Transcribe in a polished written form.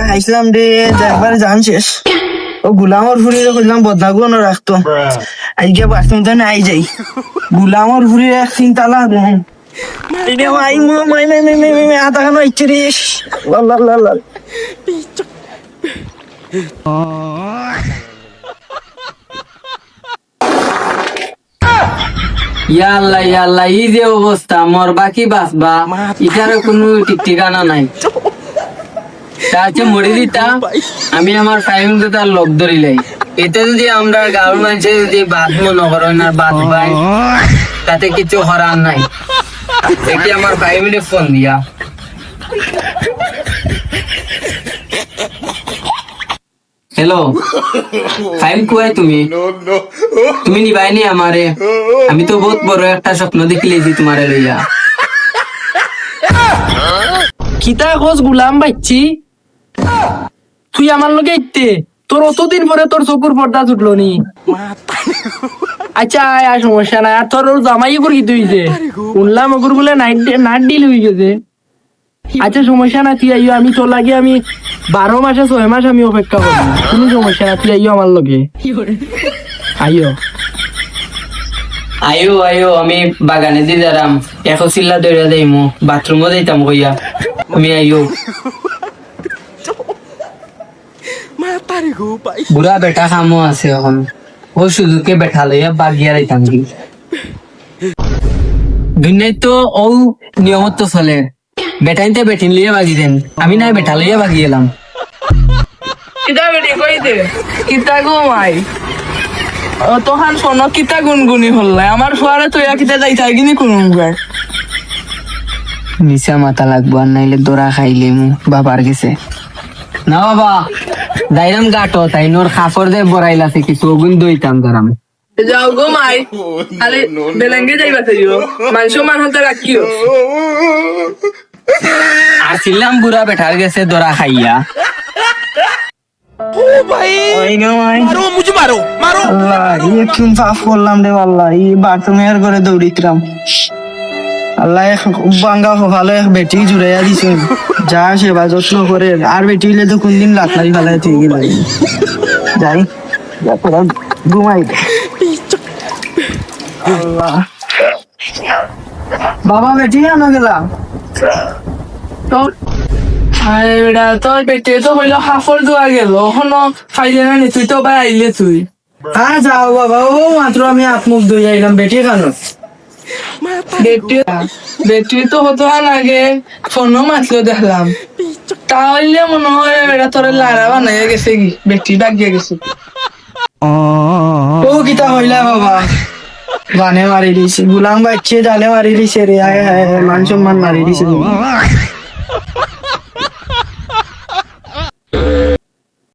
খাইছিলাম রে একবার জান শেষ ও গুলামর ফুরিয়ে করলাম বদনাগু রাখতো আজকে বাথরুম তো নাই যাই গুলামর ফুরিয়ে এক চিন্তালা আধা খানো ইচ্ছে রে ইয়াল্লা ইয়াল্লা ই যে অবস্থা মোর বাকি বাঁচবা এটার কোনো ঠিক ঠিকানা নাই তাতে মরে দিতাম আমি আমার ফ্যামিলিতে তার লোক ধরিলাই এতে যদি আমরা গাঁর মানুষের যদি বাদ মনে করেন আর বাদ পাই তাতে কিছু হরার নাই দেখি আমার ফ্যামিলি ফোন দিয়া হ্যালো ফাইল কোয়াই তুমি নিবাইনি আমারে আমি তো বহুত বড় একটা স্বপ্ন দেখিলেছি তোমারে লইয়া কিতা খোঁজ গুলাম বাচ্চি তুই আমার লগে ইতে তোর অতদিন পরে তোর চকুর পর্দা ছুটলো নি আচ্ছা আয় সমস্যা নাই আর তোর জামাই করি তুই যে শুনলাম ওগুর বলে নাইট ডিল হয়ে গেছে আচ্ছা সমস্যা না তুই আইও আমি তোর লাগে আমি 12 মাসে 6 মাস আমি অপেক্ষা করবো কোনো সমস্যা না তুই আইও আমার লগে আইও আয়ো আয়ো আমি বাগানে দিয়ে দাঁড়াম এখন চিল্লা দৌড়া যাইমু বাথরুমও যাইতাম কইয়া আমি আইও বুড়া বেটা খামো আছে এখন ও সুযোগে বেঠা লইয়া বাগিয়া যাইতাম কি দুনিয়ায় তো ও নিয়মত তো চলে বেটাইতে বেটিন লিয়ে বাগি দেন আমি নাই বেঠা লইয়া বাগি এলাম কিতা বেটি কইতে কিতা গো মাই ও তোহান শোনো কিতা গুনগুনি হল্লাই আমার ফুয়ারে তুই কিতা যাইতা গিনি কোন নিচা মাথা লাগবো আর নাইলে দোরা খাইলে মু বাবার গেছে না বাবা যাইলাম গাটো তাই নোর খাফর দিয়ে বড়াইলাছে কিছু ওগুন দইতাম ধরাম যাও গো মাই আরে বেলেঙ্গে যাইবা তাইও মানুষ মান হাতে রাখিও আর ছিলাম বুড়া বেঠার গেছে দোরা খাইয়া করলাম রে আল্লাহ এই বাথরুমের করে দৌড়িতাম আল্লাহ বাঙ্গা ভালো বেটি জুড়াইয়া দিছে যা সেবা যত্ন করে আর বেটি হইলে তো কোনদিন লাকড়ি ফেলায় ঠিক লাগে যাই ঘুমাই আল্লাহ বাবা বেটি আনো গেলাম তোর তোর বেটে তো বললো হাফর দোয়া গেল এখনো খাইলে না নি তুই তো ভাই আইলে তুই হ্যাঁ যাও বাবা ও মাত্র আমি মুখ ধুই আইলাম বেটি খানো বেটি তো হতো আগে ফোনও মাতলো দেখলাম তাহলে মনে হয় এটা তোর লাড়া বানাইয়া গেছে কি বেটি বাগিয়ে গেছে ও কিতা হইলা বাবা গানে মারি দিছে গুলাম বাচ্চে জালে মারি দিছে রে মান সম্মান মারি দিছে